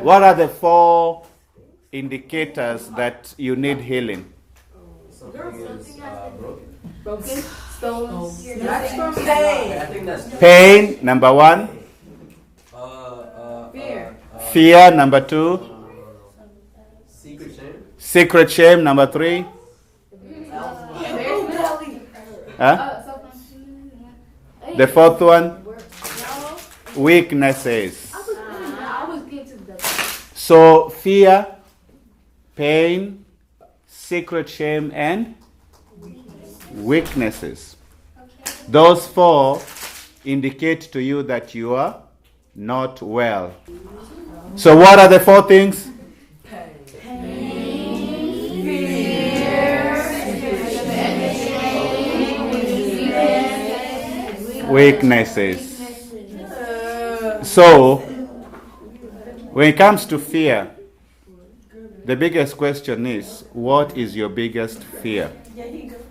What are the 4 indicators that you need healing? Something is broken. Broken stones. That's from pain. I think that's Pain, number 1. Fear. Fear, number 2. Secret shame. Secret shame, number 3. Huh? The 4th one, weaknesses. So fear, pain, secret shame, and weaknesses. Those 4 indicate to you that you are not well. So what are the 4 things? Weaknesses. So, when it comes to fear, the biggest question is, what is your biggest fear?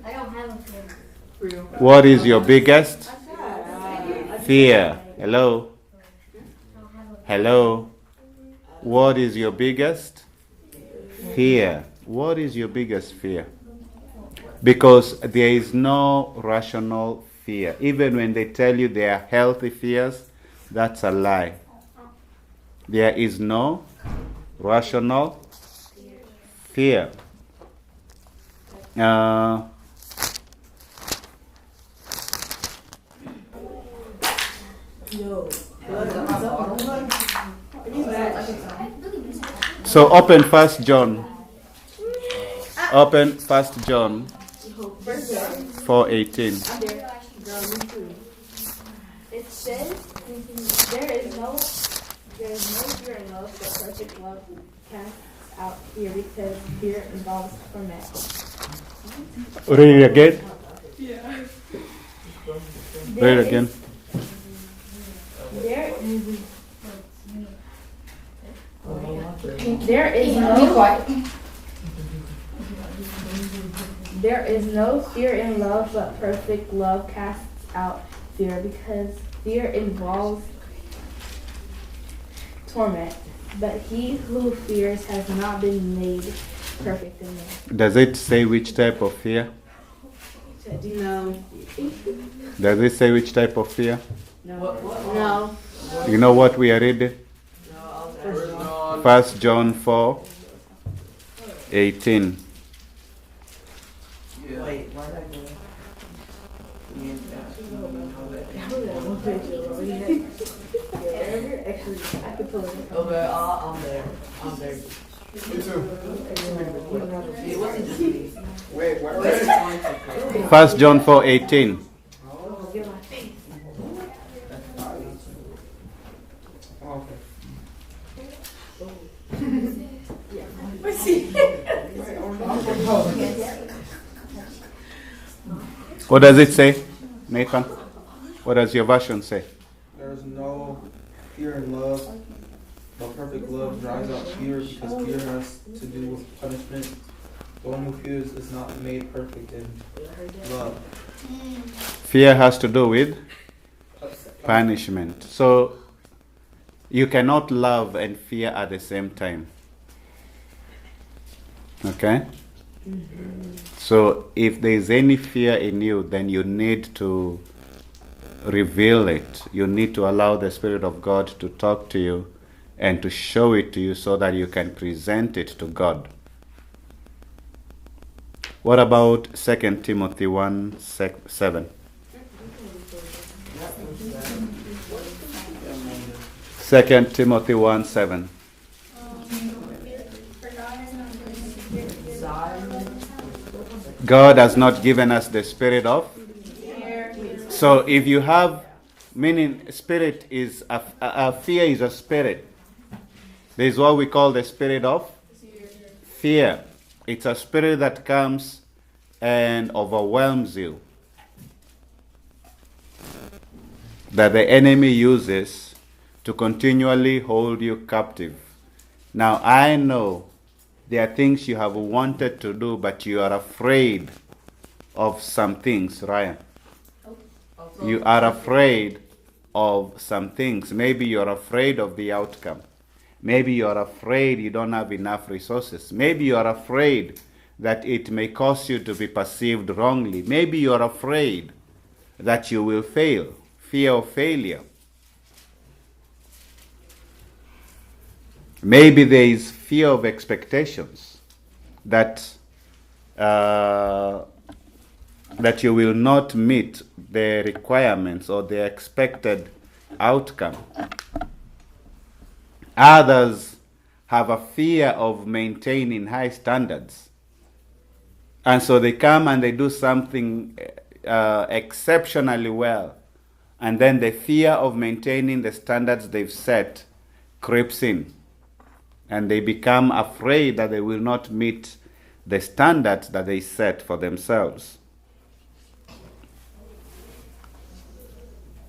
I don't have a fear. What is your biggest fear? Hello? Hello? What is your biggest fear? What is your biggest fear? Because there is no rational fear. Even when they tell you they are healthy fears, that's a lie. There is no rational fear. So open 1 John. Open 1 John 4:18. It says, there is no fear in love, but perfect love casts out fear, because fear involves torment. Read it again. Read it again. There is no fear in love, but perfect love casts out fear, because fear involves torment. But he who fears has not been made perfect in love. Does it say which type of fear? No. Does it say which type of fear? No. You know what we are reading? 1 John 4:18. Wait, why did I go? Okay, I'm there. Me too. It wasn't just me. Wait, what? 1 John 4:18. What does it say, Nathan? What does your version say? There is no fear in love, but perfect love drives out fear, because fear has to do with punishment. The one who fears is not made perfect in love. Fear has to do with punishment. So you cannot love and fear at the same time. Okay? So if there is any fear in you, then you need to reveal it. You need to allow the Spirit of God to talk to you and to show it to you so that you can present it to God. What about 2 Timothy 1:7? 2 Timothy 1:7. God has not given us the spirit of fear. So if you have, meaning spirit is, a fear is a spirit. There is what we call the spirit of fear. It's a spirit that comes and overwhelms you, that the enemy uses to continually hold you captive. Now I know there are things you have wanted to do, but you are afraid of some things, Ryan. You are afraid of some things. Maybe you're afraid of the outcome. Maybe you're afraid you don't have enough resources. Maybe you're afraid that it may cause you to be perceived wrongly. Maybe you're afraid that you will fail. Fear of failure. Maybe there is fear of expectations that that you will not meet the requirements or the expected outcome. Others have a fear of maintaining high standards. And so they come and they do something exceptionally well. And then the fear of maintaining the standards they've set creeps in. And they become afraid that they will not meet the standards that they set for themselves.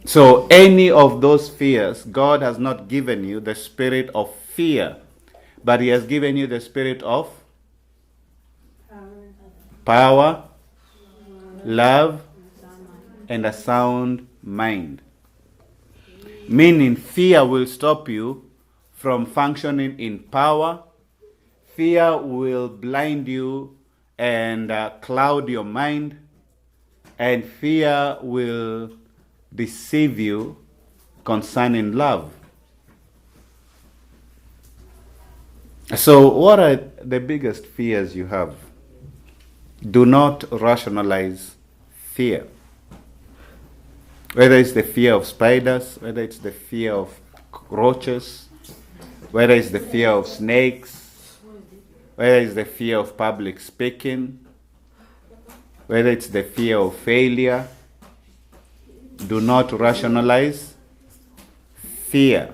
So any of those fears, God has not given you the spirit of fear, but He has given you the spirit of power, love, and a sound mind. Meaning fear will stop you from functioning in power. Fear will blind you and cloud your mind. And fear will deceive you concerning love. So what are the biggest fears you have? Do not rationalize fear. Whether it's the fear of spiders, whether it's the fear of roaches, whether it's the fear of snakes, whether it's the fear of public speaking, whether it's the fear of failure, do not rationalize fear.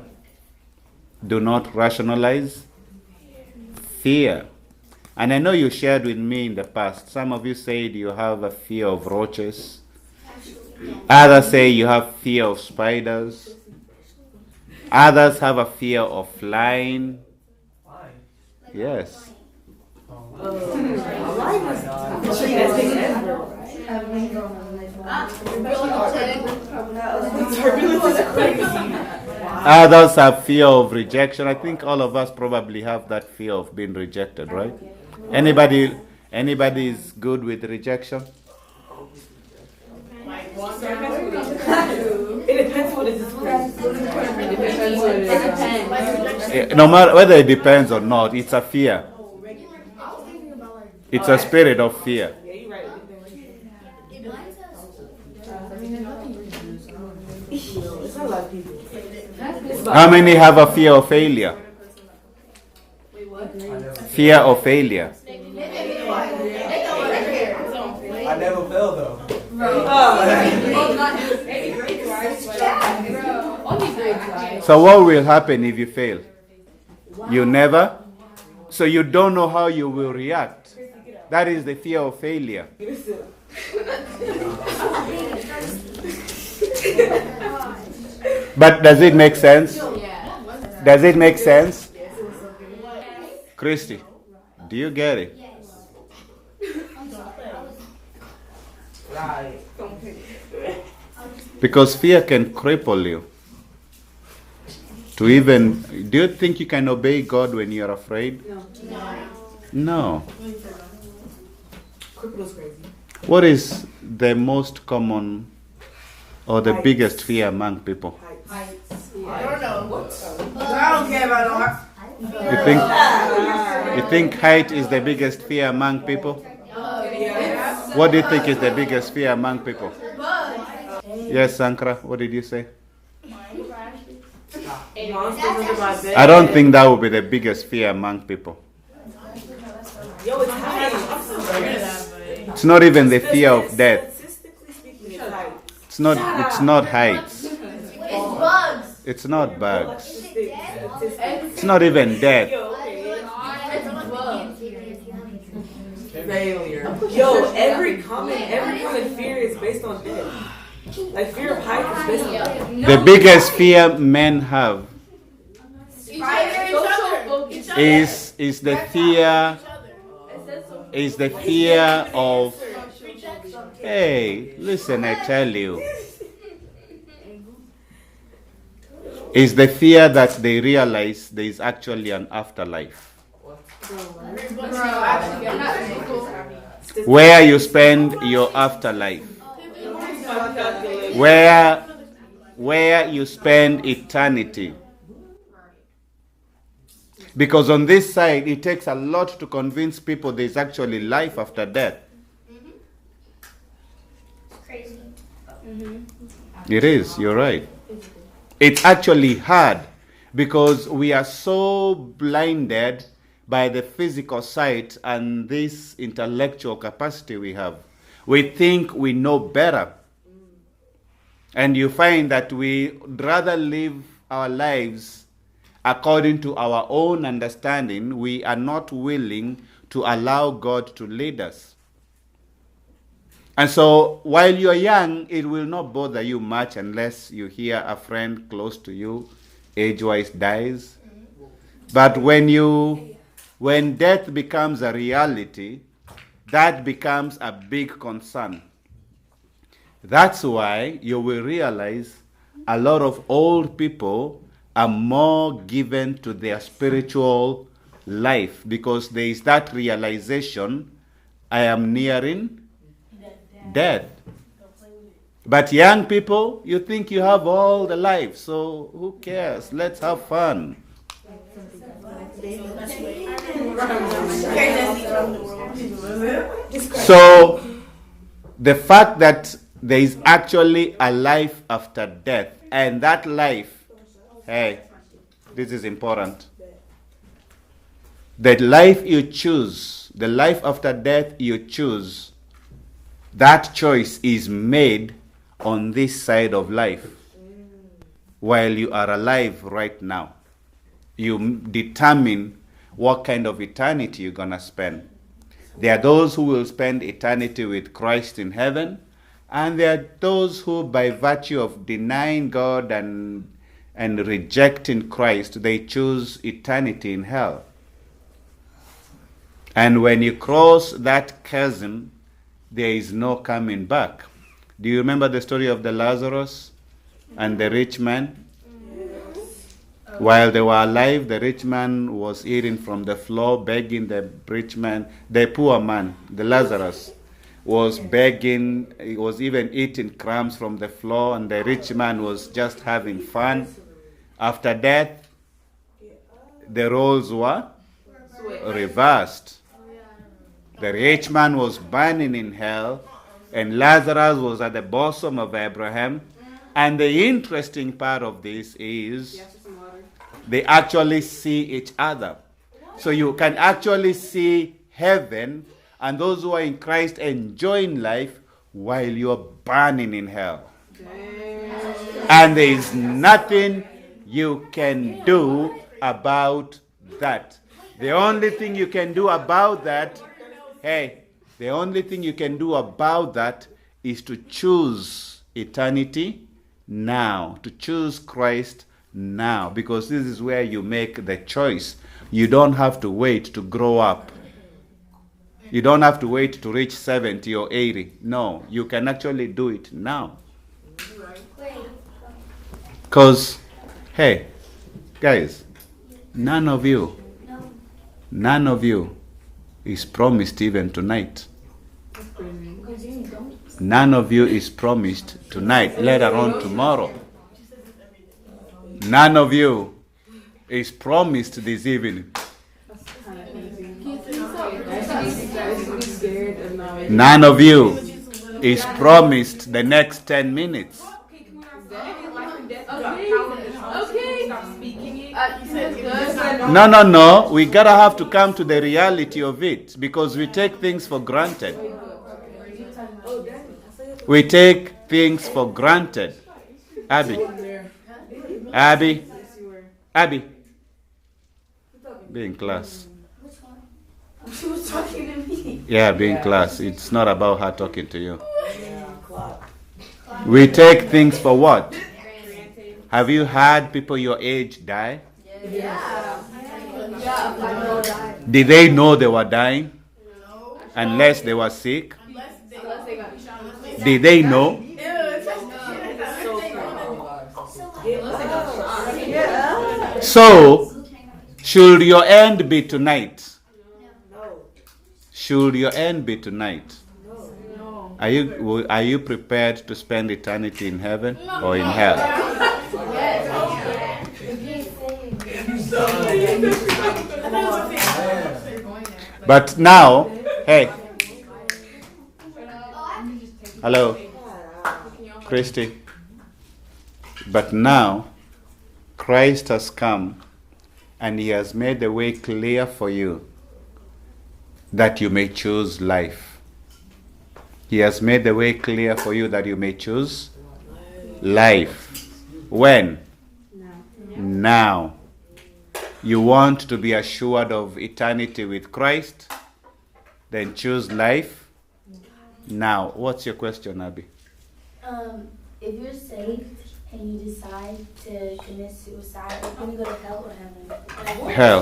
Do not rationalize fear. And I know you shared with me in the past. Some of you said you have a fear of roaches. Others say you have fear of spiders. Others have a fear of flying. Yes. Others have fear of rejection. I think all of us probably have that fear of being rejected, right? Anybody is good with rejection? It depends what it is. No matter whether it depends or not, it's a fear. It's a spirit of fear. How many have a fear of failure? Fear of failure. I never fail though. So what will happen if you fail? You never? So you don't know how you will react. That is the fear of failure. But does it make sense? Does it make sense? Christy, do you get it? Right. Because fear can cripple you. Do you think you can obey God when you're afraid? No. What is the most common or the biggest fear among people? I don't know. I don't care about no. You think height is the biggest fear among people? What do you think is the biggest fear among people? Yes, Sankra, what did you say? I don't think that would be the biggest fear among people. It's not even the fear of death. It's not heights. It's not bugs. It's not even death. Failure. Yo, every common fear is based on death. Like fear of heights is based on death. The biggest fear men have is the fear of, hey, listen, I tell you. is the fear that they realize there is actually an afterlife, where you spend your afterlife, where you spend eternity. Because on this side, it takes a lot to convince people there is actually life after death. Crazy. It is, you're right. It's actually hard because we are so blinded by the physical sight and this intellectual capacity we have. We think we know better. And you find that we rather live our lives according to our own understanding. We are not willing to allow God to lead us. And so while you're young, it will not bother you much unless you hear a friend close to you, age-wise, dies. But when death becomes a reality, that becomes a big concern. That's why you will realize a lot of old people are more given to their spiritual life because there is that realization, I am nearing death. But young people, you think you have all the life, so who cares? Let's have fun. So the fact that there is actually a life after death, and that life, hey, this is important. The life you choose, the life after death you choose, that choice is made on this side of life while you are alive right now. You determine what kind of eternity you're going to spend. There are those who will spend eternity with Christ in heaven, and there are those who, by virtue of denying God and rejecting Christ, they choose eternity in hell. And when you cross that chasm, there is no coming back. Do you remember the story of the Lazarus and the rich man? While they were alive, the rich man was eating from the floor, begging the rich man. The poor man, the Lazarus, was begging. He was even eating crumbs from the floor, and the rich man was just having fun. After death, the roles were reversed. The rich man was burning in hell, and Lazarus was at the bosom of Abraham. And the interesting part of this is they actually see each other. So you can actually see heaven and those who are in Christ enjoying life while you're burning in hell. And there is nothing you can do about that. The only thing you can do about that, the only thing you can do about that is to choose eternity now, to choose Christ now, because this is where you make the choice. You don't have to wait to grow up. You don't have to wait to reach 70 or 80. No, you can actually do it now. Because, hey, guys, none of you is promised even tonight. None of you is promised tonight, let alone tomorrow. None of you is promised this evening. None of you is promised the next 10 minutes. No. We gotta have to come to the reality of it because we take things for granted. We take things for granted. Abby. Be in class. She was talking to me. Yeah, be in class. It's not about her talking to you. We take things for what? Have you had people your age die? Yeah. Did they know they were dying? Unless they were sick? Did they know? So, should your end be tonight? No. Should your end be tonight? No. Are you prepared to spend eternity in heaven or in hell? But now, hey, hello, Christy. But now, Christ has come and he has made the way clear for you that you may choose life. He has made the way clear for you that you may choose life. When? Now. You want to be assured of eternity with Christ? Then choose life now. What's your question, Abby? If you're saved and you decide to commit suicide, are you going to go to hell or heaven? Hell.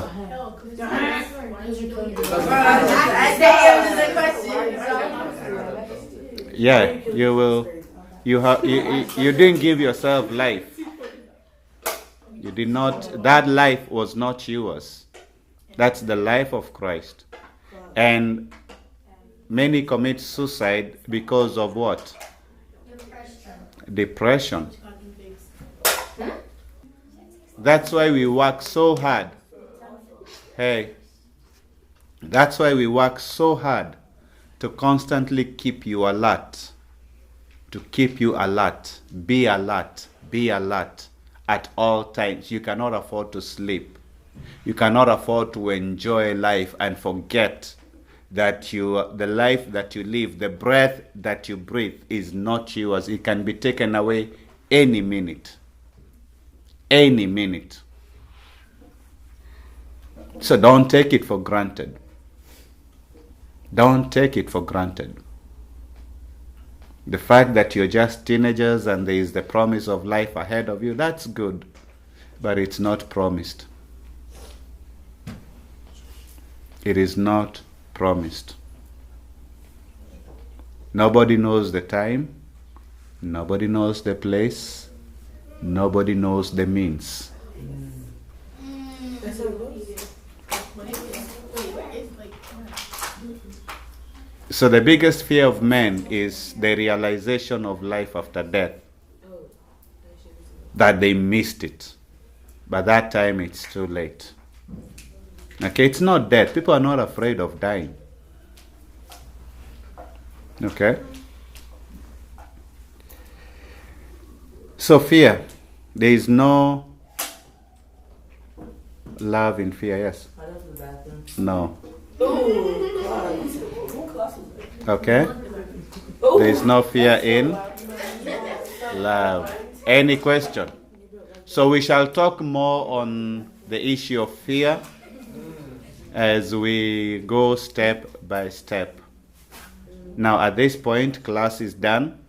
Yeah, you will. You didn't give yourself life. You did not. That life was not yours. That's the life of Christ. And many commit suicide because of what? Depression. That's why we work so hard. Hey, that's why we work so hard to constantly keep you alert. To keep you alert. Be alert. Be alert at all times. You cannot afford to sleep. You cannot afford to enjoy life and forget that the life that you live, the breath that you breathe is not yours. It can be taken away any minute. Any minute. So don't take it for granted. Don't take it for granted. The fact that you're just teenagers and there is the promise of life ahead of you, that's good. But it's not promised. It is not promised. Nobody knows the time. Nobody knows the place. Nobody knows the means. That's how it goes. So the biggest fear of men is the realization of life after death. That they missed it. By that time it's too late. Okay, it's not death. People are not afraid of dying. Okay? So fear. There is no love in fear, yes? No. Okay? There is no fear in love. Any question? So we shall talk more on the issue of fear as we go step by step. Now at this point, class is done.